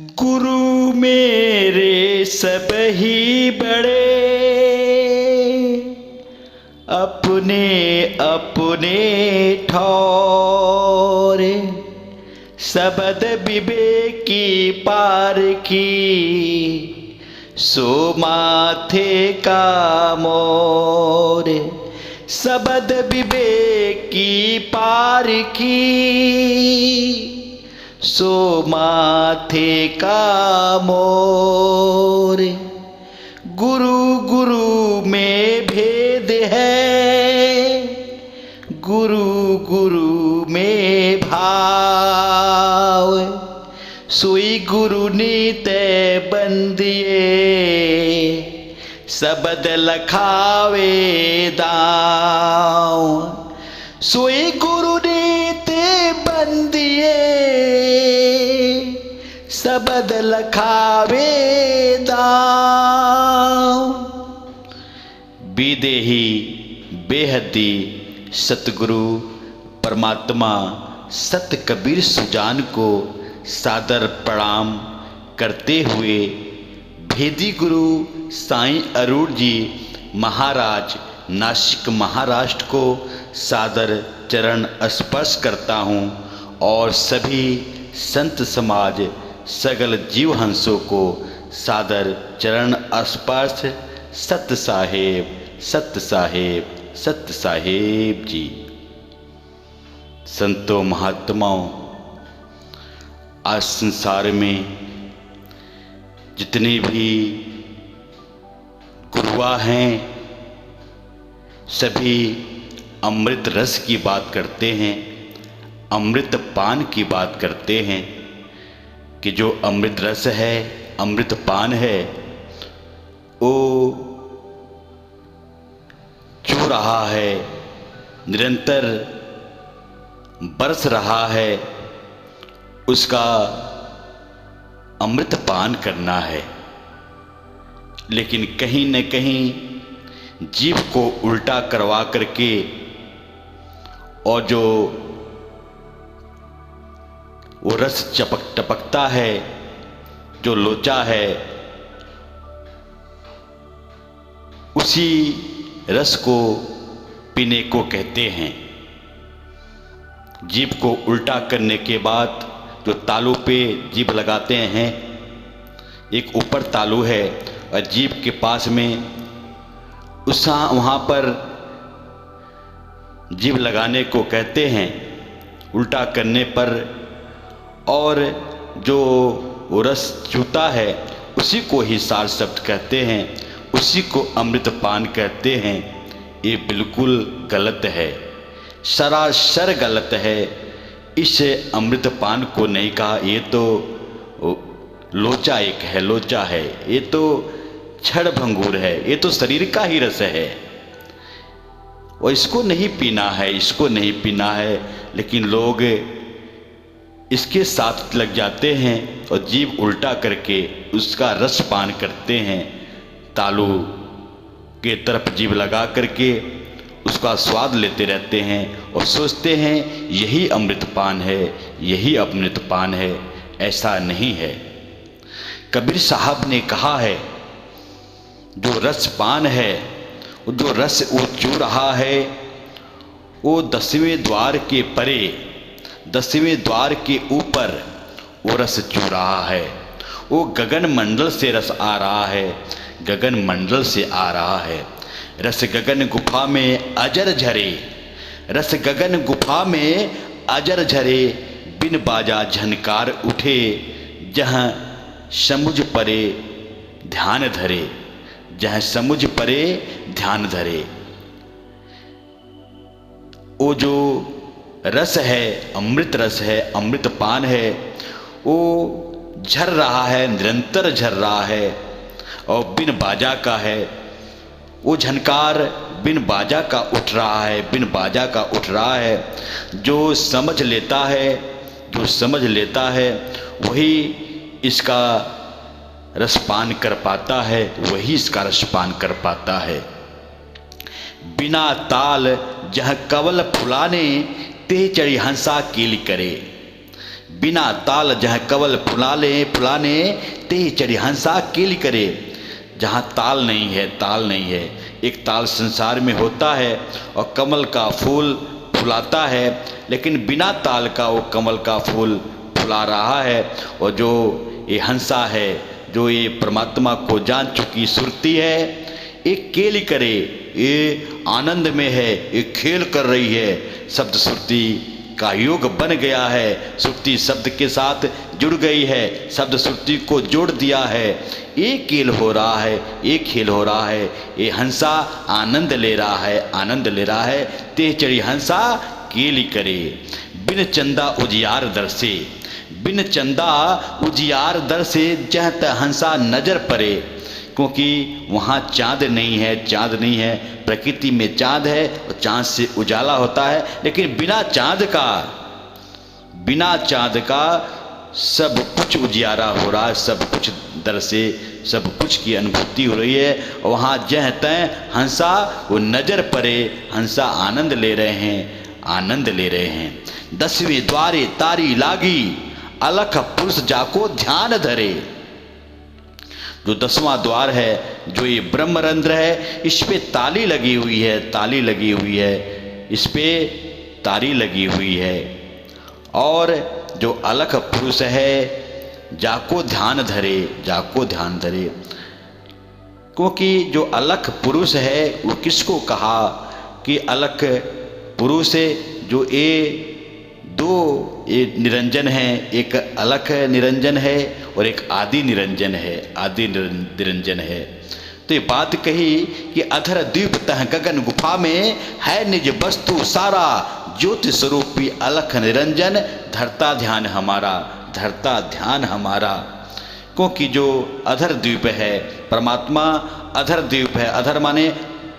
गुरु मेरे सब ही बड़े, अपने अपने ठौरे। सबद विवेकी पार की, सो माथे का मोरे। सबद विवेकी पार की, सो माथे का मोरे। गुरु गुरु में भेद है, गुरु गुरु में भाव। सोई गुरु नीत बंदिए, सबद लखावे दाव। सोई गुरु नीत बंदिए, सबद लखावे दाव। विदेही बेहदी सतगुरु परमात्मा सत कबीर सुजान को सादर प्रणाम करते हुए भेदी गुरु साईं अरूण जी महाराज नासिक महाराष्ट्र को सादर चरण स्पर्श करता हूँ और सभी संत समाज सगल जीव हंसों को सादर चरण स्पर्श। सत साहेब सत साहेब सत साहेब जी। संतों महात्माओं, आज संसार में जितने भी गुरुआ हैं सभी अमृत रस की बात करते हैं, अमृत पान की बात करते हैं कि जो अमृत रस है, अमृत पान है, वो चू रहा है, निरंतर बरस रहा है, उसका अमृत पान करना है। लेकिन कहीं न कहीं जीव को उल्टा करवा करके और जो वो रस टपकता है, जो लोचा है, उसी रस को पीने को कहते हैं। जीभ को उल्टा करने के बाद जो तालू पे जीभ लगाते हैं, एक ऊपर तालू है और जीभ के पास में वहाँ पर जीभ लगाने को कहते हैं उल्टा करने पर। और जो वो रस चूता है उसी को ही सार शब्द कहते हैं, उसी को अमृत पान कहते हैं। ये बिल्कुल गलत है, सरासर गलत है। इस अमृत पान को नहीं कहा, ये तो लोचा एक है, लोचा है, ये तो छड़ भंगूर है, ये तो शरीर का ही रस है और इसको नहीं पीना है, इसको नहीं पीना है। लेकिन लोग इसके साथ लग जाते हैं और जीभ उल्टा करके उसका रस पान करते हैं। तालू के तरफ जीभ लगा करके उसका स्वाद लेते रहते हैं और सोचते हैं यही अमृत पान है, यही अमृत पान है। ऐसा नहीं है। कबीर साहब ने कहा है जो रस पान है, जो रस वो चू रहा है, वो 10वें द्वार के परे, 10वें द्वार के ऊपर वो रस चू रहा है। वो गगन मंडल से रस आ रहा है, गगन मंडल से आ रहा है। रस गगन गुफा में अजर झरे, रस गगन गुफा में अजर झरे। बिन बाजा झनकार उठे, जहाँ समुझ परे ध्यान धरे, जहाँ समुझ परे ध्यान धरे। वो जो रस है, अमृत रस है, अमृत पान है, वो झर रहा है, निरंतर झर रहा है और बिन बाजा का है। वो झनकार बिन बाजा का उठ रहा है, बिन बाजा का उठ रहा है। जो समझ लेता है, जो समझ लेता है वही इसका रसपान कर पाता है, वही इसका रसपान कर पाता है। बिना ताल जह कवल फुलाने, ते चढ़ी हंसा कील करे। बिना ताल जहाँ कवल फुलाने ते चढ़ी हंसा केली करे। जहाँ ताल नहीं है, ताल नहीं है, एक ताल संसार में होता है और कमल का फूल फुलाता है, लेकिन बिना ताल का वो कमल का फूल फुला रहा है। और जो ये हंसा है, जो ये परमात्मा को जान चुकी सुरती है, एक केली करे, ये आनंद में है, ये खेल कर रही है, शब्द सुरती का योग बन गया है, सुरती शब्द के साथ जुड़ गई है, शब्द सुरती को जोड़ दिया है, एक खेल हो रहा है, एक खेल हो रहा है। ये हंसा आनंद ले रहा है, आनंद ले रहा है। ते चढ़ी हंसा केली करे, बिन चंदा उजियार दर से, बिन चंदा उजियार दर से जह त हंसा नजर पड़े। क्योंकि वहाँ चाँद नहीं है, चाँद नहीं है, प्रकृति में चाँद है और चाँद से उजाला होता है, लेकिन बिना चाँद का सब कुछ उजियारा हो रहा है, सब कुछ दर से सब कुछ की अनुभूति हो रही है। और वहाँ जह तय हंसा वो नजर पड़े, हंसा आनंद ले रहे हैं, आनंद ले रहे हैं। 10वें द्वारे तारी लागी, अलख पुरुष जाको ध्यान धरे। जो 10वां द्वार है, जो ये ब्रह्मरंध्र है, इस पे ताली लगी हुई है, ताली लगी हुई है, इस पे ताली लगी हुई है। और जो अलख पुरुष है, जाको ध्यान धरे, जाको ध्यान धरे। क्योंकि जो अलख पुरुष है वो किसको कहा कि अलख पुरुष है? जो ये दो ये निरंजन है, एक अलख निरंजन है और एक आदि निरंजन है, आदि निरंजन है। तो ये बात कही कि अधर द्वीप तह गगन गुफा में है निज वस्तु सारा, ज्योति स्वरूपी अलख निरंजन धरता ध्यान हमारा, धरता ध्यान हमारा। क्योंकि जो अधर द्वीप है, परमात्मा अधर द्वीप है। अधर माने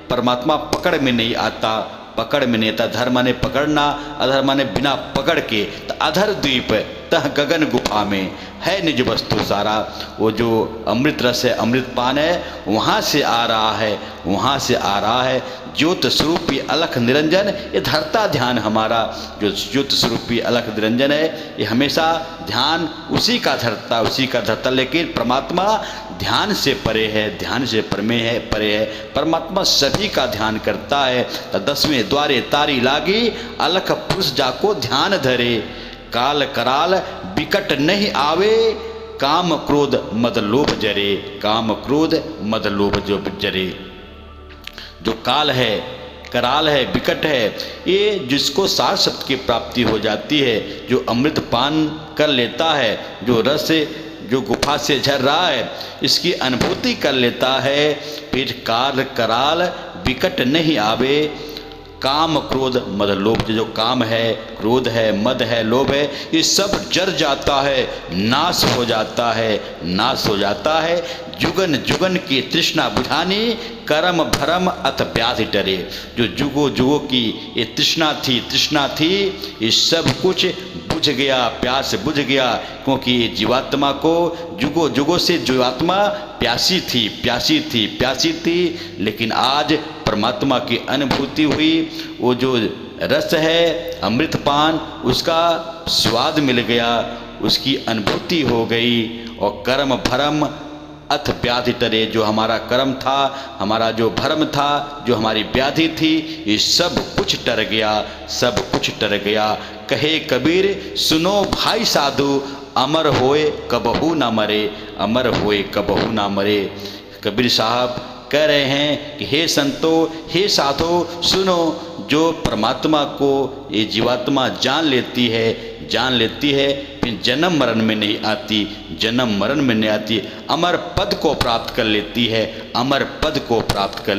परमात्मा पकड़ में नहीं आता, पकड़ में नहीं आता। धर माने पकड़ना, अधर माने बिना पकड़ के। तो अधर द्वीप तह गगन गुफा में है निज वस्तु सारा। वो जो अमृत रस है, अमृत पान है, वहाँ से आ रहा है, वहाँ से आ रहा है। ज्योत स्वरूपी अलख निरंजन, ये धरता ध्यान हमारा। जो ज्योत स्वरूपी अलख निरंजन है, ये हमेशा ध्यान उसी का धरता, उसी का धरता। लेकिन परमात्मा ध्यान से परे है, ध्यान से परमे है, परे है। परमात्मा सभी का ध्यान करता है। तो 10वें द्वारे तारी लागी, अलख पुरुष जाको ध्यान धरे। काल कराल बिकट नहीं आवे, काम क्रोध मद लोभ जरे, काम क्रोध मद लोभ जो जरे। जो काल है, कराल है, विकट है, ये जिसको सार शब्द की प्राप्ति हो जाती है, जो अमृत पान कर लेता है, जो रस जो गुफा से झर रहा है, इसकी अनुभूति कर लेता है, फिर काल कराल विकट नहीं आवे। काम क्रोध मद लोभ, जो काम है, क्रोध है, मद है, लोभ है, ये सब जर जाता है, नाश हो जाता है, नाश हो जाता है। जुगन जुगन की तृष्णा बुझानी, कर्म भरम अथ व्याधि डरे। जो जुगो जुगो की ये तृष्णा थी, ये सब कुछ बुझ गया, प्यास बुझ गया। क्योंकि ये जीवात्मा को जुगो जुगो से जीवात्मा प्यासी थी, लेकिन आज परमात्मा की अनुभूति हुई। वो जो रस है अमृतपान, उसका स्वाद मिल गया, उसकी अनुभूति हो गई। और कर्म भरम अथ व्याधि टरे, जो हमारा कर्म था, हमारा जो भरम था, जो हमारी व्याधि थी, ये सब कुछ टर गया, सब कुछ टर गया। कहे कबीर सुनो भाई साधु, अमर होए कबहू ना मरे, अमर होए कबहू ना मरे। कबीर साहब कह रहे हैं कि हे संतो, हे साधो, सुनो, जो परमात्मा को ये जीवात्मा जान लेती है, फिर जन्म मरण में नहीं आती, जन्म मरण में नहीं आती, अमर पद को प्राप्त कर लेती है, अमर पद को प्राप्त कर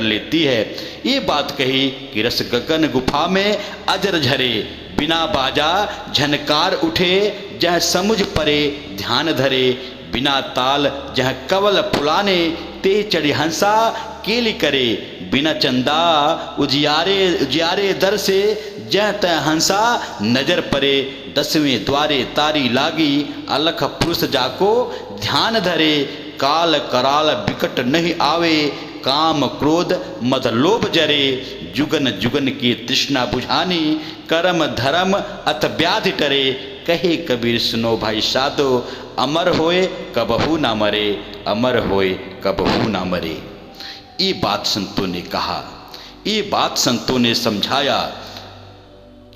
लेती है। ये बात कही कि रस गगन गुफा में अजर झरे, बिना बाजा झनकार उठे, जह समुझ परे ध्यान धरे। बिना ताल जह कवल फुलाने, ते चढ़ी हंसा केली करे। बिना चंदा उजियारे दर से, जह तय हंसा नजर परे। 10वें द्वारे तारी लागी, अलख पुरुष जाको ध्यान धरे। काल कराल विकट नहीं आवे, काम क्रोध मद लोभ जरे। जुगन जुगन की तृष्णा बुझानी, कर्म धर्म अथ व्याधि टरे। कहे कबीर सुनो भाई साधो, अमर होए कबहू ना मरे, अमर होए कबहू ना मरे। ये बात संतों ने कहा, ये बात संतों ने समझाया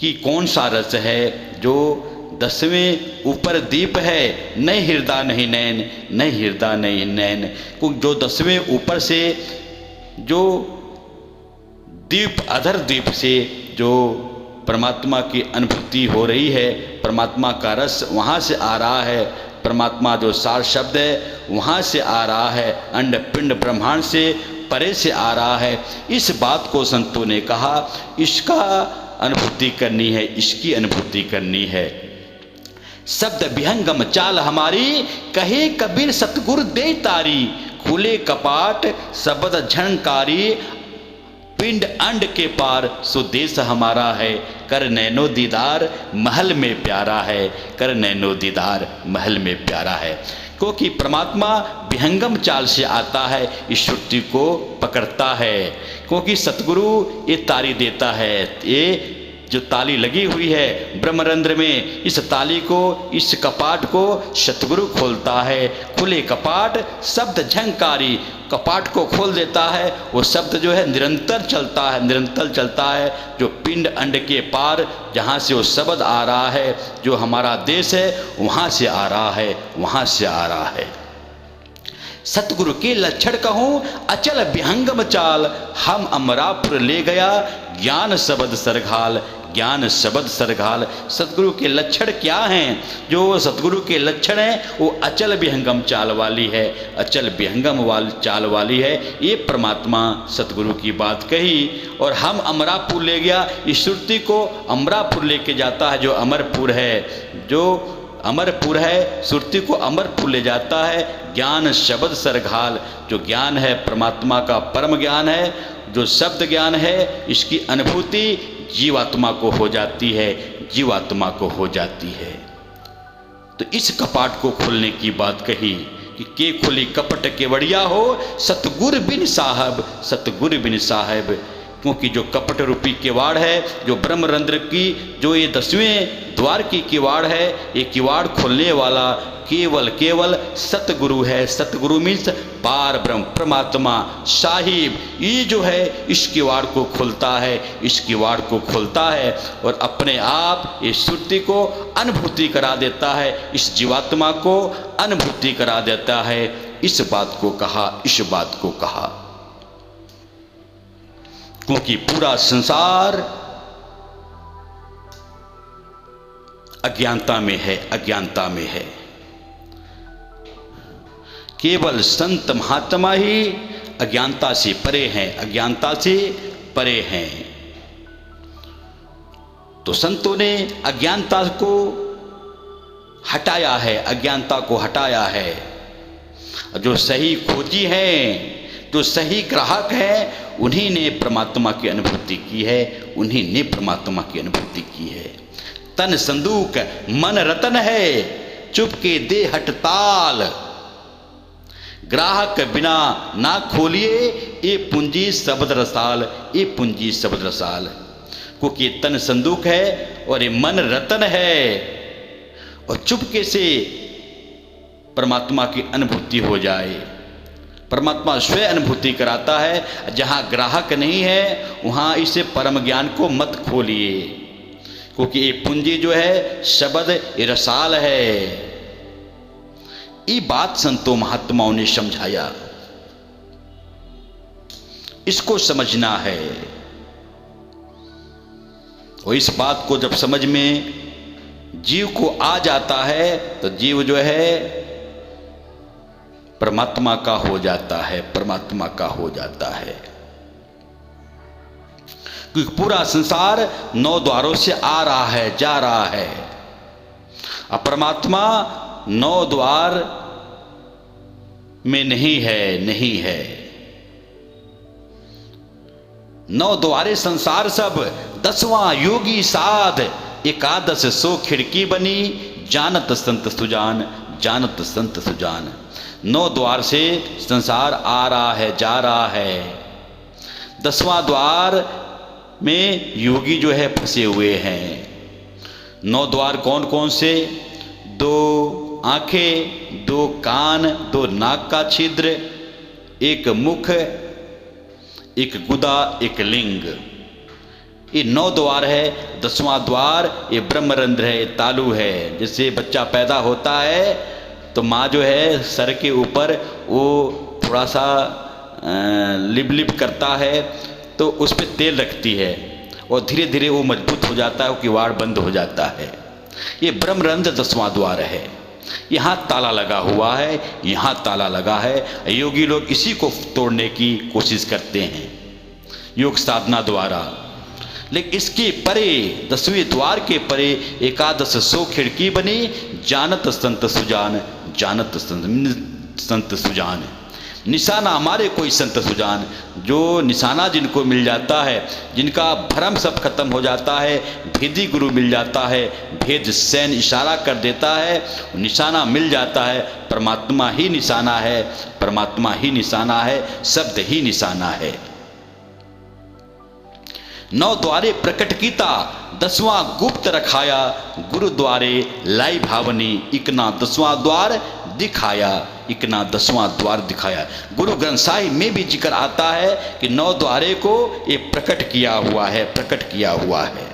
कि कौन सा रस है जो 10वें ऊपर दीप है, नहीं हृदय नहीं नैन, नहीं हृदय नहीं नैन। जो 10वें ऊपर से जो दीप अधर दीप से जो परमात्मा की अनुभूति हो रही है, परमात्मा का रस वहाँ से आ रहा है, परमात्मा जो सार शब्द है वहाँ से आ रहा है, अंड पिंड ब्रह्मांड से परे से आ रहा है। इस बात को संतों ने कहा इसका अनुभूति करनी है, इसकी अनुभूति करनी है। शब्द विहंगम चाल हमारी, कहे कबीर सतगुरु दे तारी, खुले कपाट शब्द झंकारी, पिंड अंड के पार सुदेश हमारा है, कर नैनो दीदार महल में प्यारा है, कर नैनो दीदार महल में प्यारा है। क्योंकि परमात्मा विहंगम चाल से आता है, इस श्रुति को पकड़ता है। क्योंकि सतगुरु ये तारी देता है, ये जो ताली लगी हुई है ब्रह्मरंध्र में, इस ताली को, इस कपाट को सतगुरु खोलता है। खुले कपाट शब्द झंकारी, कपाट को खोल देता है, वो शब्द जो है निरंतर चलता है, निरंतर चलता है। जो पिंड अंड के पार जहाँ से वो शब्द आ रहा है, जो हमारा देश है वहाँ से आ रहा है, वहाँ से आ रहा है। सतगुरु के लक्षण कहूँ अचल विहंगम चाल, हम अमरापुर ले गया ज्ञान शब्द सरघाल, ज्ञान शब्द सरघाल। सतगुरु के लक्षण क्या हैं? जो सतगुरु के लक्षण हैं वो अचल विहंगम चाल वाली है, अचल विहंगम वाली चाल वाली है। ये परमात्मा सतगुरु की बात कही और हम अमरापुर ले गया, इस श्रुति को अमरापुर लेके जाता है, जो अमरपुर है, जो अमरपुर है, श्रुति को अमरपुर ले जाता है। ज्ञान शब्द सरघाल, जो ज्ञान है परमात्मा का परम ज्ञान है, जो शब्द ज्ञान है, इसकी अनुभूति जीवात्मा को हो जाती है, जीवात्मा को हो जाती है। तो इस कपाट को खोलने की बात कही कि के खुली कपट केवड़िया हो, सतगुर बिन साहब, सतगुर बिन साहब। क्योंकि जो कपट रूपी किवाड़ है, जो ब्रह्मरंध्र की जो ये 10वें द्वार की किवाड़ है, ये किवाड़ खोलने वाला केवल केवल सतगुरु है। सतगुरु मीन्स पार ब्रह्म परमात्मा साहिब, ये जो है इस किवाड़ को खोलता है, इस किवाड़ को खोलता है और अपने आप इस श्रुति को अनुभूति करा देता है, इस जीवात्मा को अनुभूति करा देता है। इस बात को कहा, इस बात को कहा। क्योंकि पूरा संसार अज्ञानता में है, अज्ञानता में है। केवल संत महात्मा ही अज्ञानता से परे हैं, अज्ञानता से परे हैं। तो संतों ने अज्ञानता को हटाया है, अज्ञानता को हटाया है। जो सही खोजी हैं, जो सही ग्राहक हैं, उन्हीं ने परमात्मा की अनुभूति की है, उन्हीं ने परमात्मा की अनुभूति की है। तन संदूक मन रतन है, चुपके दे हटताल, ग्राहक बिना ना खोलिए, ये पूंजी शब्द रसाल, ये पूंजी शब्द रसाल। क्योंकि तन संदूक है और ये मन रतन है, और चुपके से परमात्मा की अनुभूति हो जाए। परमात्मा स्वयं अनुभूति कराता है। जहाँ ग्राहक नहीं है वहाँ इसे परम ज्ञान को मत खोलिए, क्योंकि ये पूंजी जो है शब्द ये रसाल है। ये बात संतों महात्माओं ने समझाया, इसको समझना है। और इस बात को जब समझ में जीव को आ जाता है तो जीव जो है परमात्मा का हो जाता है, परमात्मा का हो जाता है। क्योंकि पूरा संसार 9 द्वारों से आ रहा है, जा रहा है। अब परमात्मा 9 द्वार में नहीं है, नहीं है। 9 द्वारे संसार सब, 10वां योगी साध, 11 सो खिड़की बनी, जानत संत सुजान, जानत संत सुजान। 9 द्वार से संसार आ रहा है, जा रहा है। 10वां द्वार में योगी जो है फंसे हुए हैं। 9 द्वार कौन कौन से? 2 आंखें, 2 कान, 2 नाक का छिद्र, 1 मुख, 1 गुदा, 1 लिंग। ये 9 द्वार है। 10वां द्वार ये ब्रह्मरंध्र है, तालु है। जैसे बच्चा पैदा होता है तो माँ जो है सर के ऊपर वो थोड़ा सा लिप लिप करता है तो उस पर तेल रखती है और धीरे धीरे वो मजबूत हो जाता है, वो किवाड़ बंद हो जाता है। ये ब्रह्मरंध्र 10वां द्वार है। यहाँ ताला लगा हुआ है, यहाँ ताला लगा है। योगी लोग इसी को तोड़ने की कोशिश करते हैं योग साधना द्वारा। लेकिन इसके परे 10वें द्वार के परे 1100 खिड़की बनी, जानत संत सुजान, जानत संत सुजान। निशाना हमारे कोई संत सुजान, जो निशाना जिनको मिल जाता है, जिनका भ्रम सब खत्म हो जाता है, भेदी गुरु मिल जाता है, भेद सैन इशारा कर देता है, निशाना मिल जाता है। परमात्मा ही निशाना है, परमात्मा ही निशाना है, शब्द ही निशाना है। 9 द्वारे प्रकट कीता, 10वां गुप्त रखाया, गुरु द्वारे लाई भावनी, इकना 10वां द्वार दिखाया, इकना 10वां द्वार दिखाया। गुरु ग्रंथ साहिब में भी जिक्र आता है कि 9 द्वारे को ये प्रकट किया हुआ है, प्रकट किया हुआ है।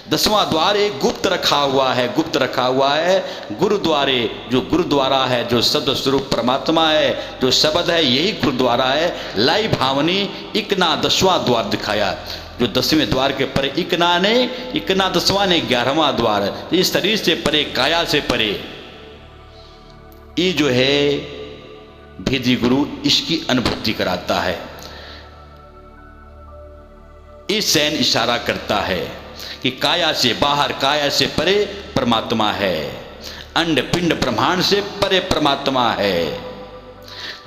10वां द्वार एक गुप्त रखा हुआ है, गुप्त रखा हुआ है। गुरुद्वारे, जो गुरुद्वारा है, जो शब्द स्वरूप परमात्मा है, जो शब्द है, यही गुरुद्वारा है। लाई भावनी, इकना 10वां द्वार दिखाया। जो 10वें द्वार के परे इकना ने, इकना 10वां ने 11वां द्वार। इस शरीर से परे, काया से परे, ये जो है भेदी गुरु इसकी अनुभूति कराता है। इस सैन इशारा करता है कि काया से बाहर, काया से परे परमात्मा है। अंड पिंड ब्रह्मांड से परे परमात्मा है।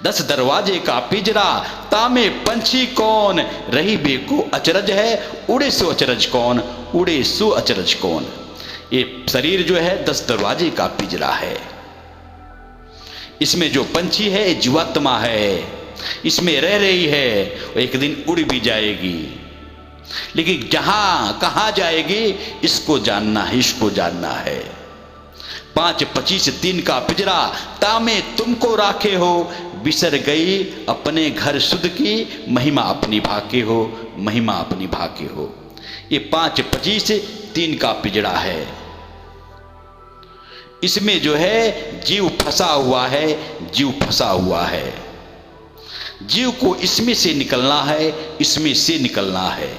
10 दरवाजे का पिंजरा, तामे पंछी कौन, रही बेको अचरज है, उड़े सो अचरज कौन, उड़े सो अचरज कौन। ये शरीर जो है 10 दरवाजे का पिंजरा है। इसमें जो पंछी है जीवात्मा है, इसमें रह रही है, वो एक दिन उड़ भी जाएगी। लेकिन जहां कहां जाएगी इसको जानना है, इसको जानना है। 5 25 3 का पिंजरा, तामे तुमको राखे हो, बिसर गई अपने घर सुध की, महिमा अपनी भाके हो, महिमा अपनी भाके हो। ये 5 25 3 का पिंजरा है। इसमें जो है जीव फंसा हुआ है, जीव फंसा हुआ है। जीव को इसमें से निकलना है, इसमें से निकलना है।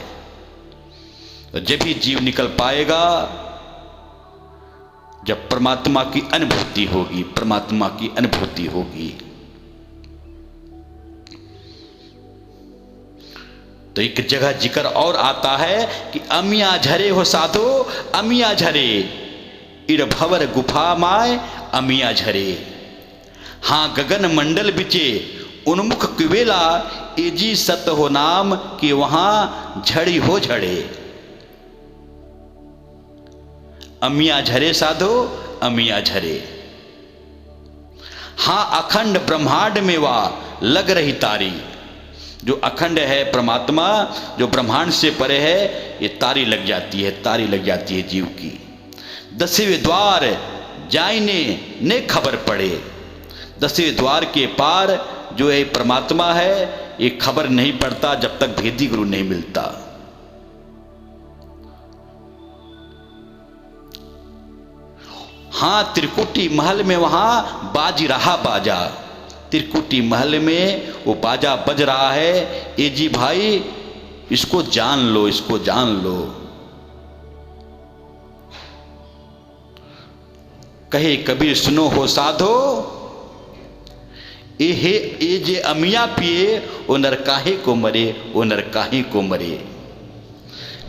जब भी जीव निकल पाएगा जब परमात्मा की अनुभूति होगी, परमात्मा की अनुभूति होगी। तो एक जगह जिक्र और आता है कि अमिया झरे हो साधो, अमिया झरे, इर भवर गुफा माय अमिया झरे। हाँ गगन मंडल बिचे उन्मुख कुवेला, एजी सत हो नाम कि वहां झड़ी हो झड़े। अमिया झरे साधो, अमिया झरे। हाँ अखंड ब्रह्मांड में वह लग रही तारी। जो अखंड है परमात्मा, जो ब्रह्मांड से परे है, ये तारी लग जाती है, तारी लग जाती है जीव की। 10वें द्वार जाइने ने खबर पड़े। 10वें द्वार के पार जो है परमात्मा है, ये खबर नहीं पड़ता जब तक भेदी गुरु नहीं मिलता। हाँ त्रिकुटी महल में वहां बाज रहा बाजा। त्रिकुटी महल में वो बाजा बज रहा है। ए जी भाई इसको जान लो, इसको जान लो। कहे कबीर सुनो हो साधो, ए जे अमिया पिए वो नर काहे को मरे, वो नर काहे को मरे।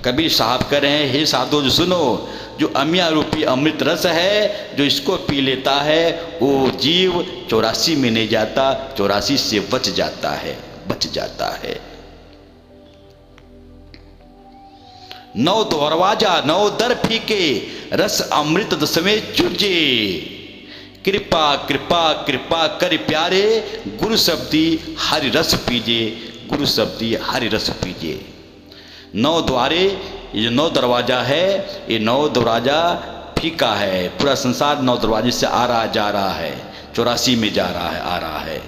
कबीर साहब कह रहे हैं हे साधो जो सुनो, जो अमिया रूपी अमृत रस है, जो इसको पी लेता है वो जीव 84 में नहीं जाता, 84 से बच जाता है, बच जाता है। 9 दरवाजा 9 दर फीके, रस अमृत 10वें चूजे। कृपा कृपा कृपा कर प्यारे, गुरु शब्दी हरि रस पीजे, गुरु शब्दी हरि रस पीजे। 9 द्वारे, ये जो 9 दरवाजा है, ये 9 दरवाजा फीका है, पूरा संसार 9 दरवाजे से आ रहा जा रहा है, 84 में जा रहा है, आ रहा है।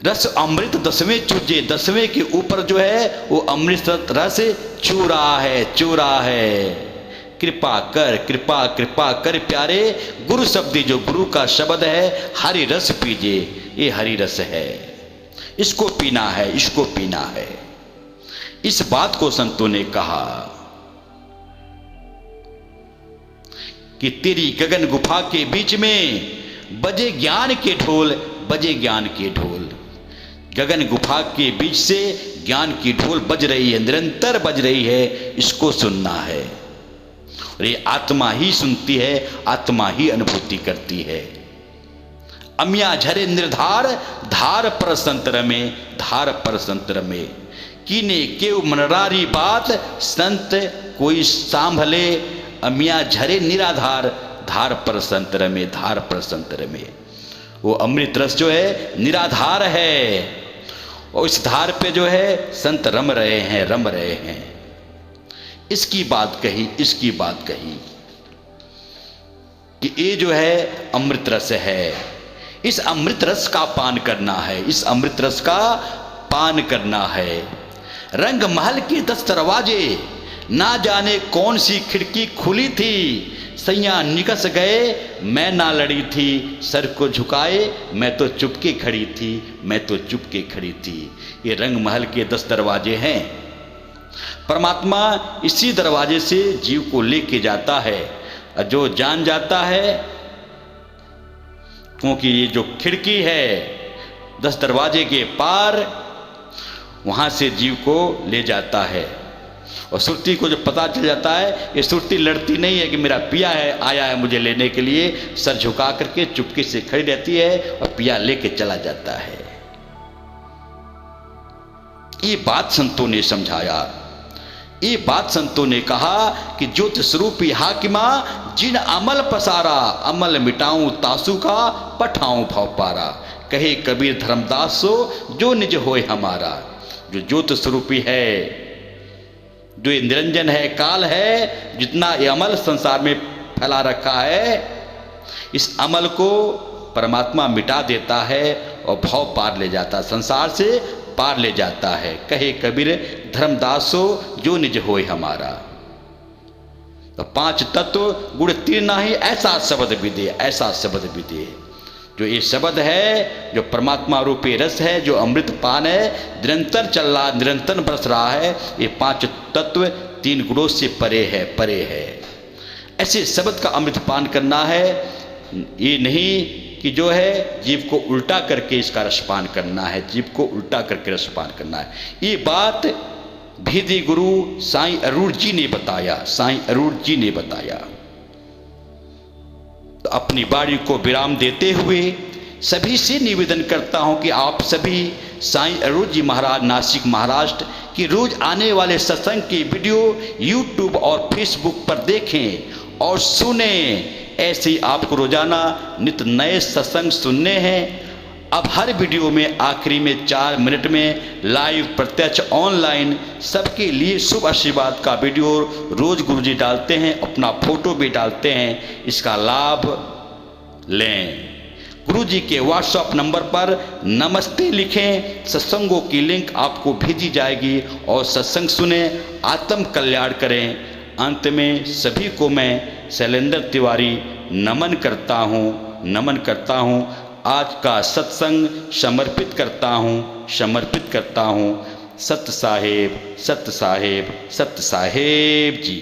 रस अमृत 10वें चूजे, 10वें के ऊपर जो है वो अमृत रस चू रहा है, चू रहा है। कृपा कर, कृपा कृपा कर प्यारे, गुरु शब्द जो गुरु का शब्द है, हरि रस पीजिए, ये हरि रस है, इसको पीना है, इसको पीना है। इस बात को संतों ने कहा कि तेरी गगन गुफा के बीच में बजे ज्ञान के ढोल, बजे ज्ञान के ढोल। गगन गुफा के बीच से ज्ञान की ढोल बज रही है, निरंतर बज रही है, इसको सुनना है। और ये आत्मा ही सुनती है, आत्मा ही अनुभूति करती है। अमिया झरे निर्धार, धार पर संतर में, धार पर संतर में। कीने केव मनरारी बात, संत कोई सांभले। अमिया झरे निराधार, धार पर संतर में, धार पर संतर में। वो अमृत रस जो है निराधार है, और इस धार पे जो है संत रम रहे हैं, रम रहे हैं। इसकी बात कही, इसकी बात कही कि ये जो है अमृत रस है, इस अमृत रस का पान करना है, इस अमृत रस का पान करना है। रंग महल के 10 दरवाजे, ना जाने कौन सी खिड़की खुली थी, सैया निकस गए मैं ना लड़ी थी, सर को झुकाए मैं तो चुपके खड़ी थी, मैं तो चुपके खड़ी थी। ये रंग महल के 10 दरवाजे हैं। परमात्मा इसी दरवाजे से जीव को लेके जाता है। जो जान जाता है, क्योंकि ये जो खिड़की है 10 दरवाजे के पार, वहां से जीव को ले जाता है। और सुरती को जो पता चल जाता है, ये सुरती लड़ती नहीं है कि मेरा पिया है, आया है मुझे लेने के लिए, सर झुका करके चुपके से खड़ी रहती है और पिया लेके चला जाता है। ये बात संतों ने समझाया, ये बात संतों ने कहा कि ज्योति स्वरूपी हाकिमा, जिन अमल पसारा, अमल मिटाऊं तासु का, पठाऊं भव पारा। कहे कबीर धर्मदास सो, जो निज होए हमारा। जो ज्योति स्वरूपी है, जो ये निरंजन है, काल है, जितना ये अमल संसार में फैला रखा है, इस अमल को परमात्मा मिटा देता है और भव पार ले जाता है, संसार से पार ले जाता है। कहे कबीर धर्मदासो, जो निज होए हमारा। तो 5 तत्व गुण तीन नाही, ऐसा शब्द विदे, ऐसा शब्द विदे। जो ये शब्द है, जो परमात्मा रूपी रस है, जो अमृत पान है, निरंतर चल रहा, निरंतर बरस रहा है। ये 5 तत्व 3 गुणों से परे है, परे है। ऐसे शब्द का अमृत पान करना है। ये नहीं कि जो है जीव को उल्टा करके इसका रसपान करना है, जीव को उल्टा करके रसपान करना है। ये बात भेदी गुरु साईं अरूढ़ जी ने बताया, साईं अरूढ़ जी ने बताया। तो अपनी वाणी को विराम देते हुए सभी से निवेदन करता हूं कि आप सभी साईं अरूढ़ जी महाराज, नासिक महाराष्ट्र की रोज आने वाले सत्संग की वीडियो यूट्यूब और फेसबुक पर देखें और सुने। ऐसे ही आपको रोजाना नित नए सत्संग सुनने हैं। अब हर वीडियो में आखिरी में 4 मिनट में लाइव प्रत्यक्ष ऑनलाइन सबके लिए शुभ आशीर्वाद का वीडियो रोज गुरुजी डालते हैं, अपना फोटो भी डालते हैं। इसका लाभ लें। गुरुजी के व्हाट्सएप नंबर पर नमस्ते लिखें, सत्संगों की लिंक आपको भेजी जाएगी और सत्संग सुने, आत्म कल्याण करें। अंत में सभी को मैं शैलेंद्र तिवारी नमन करता हूँ, नमन करता हूँ। आज का सत्संग समर्पित करता हूँ, समर्पित करता हूँ। सत साहेब, सत साहेब, सत साहेब जी।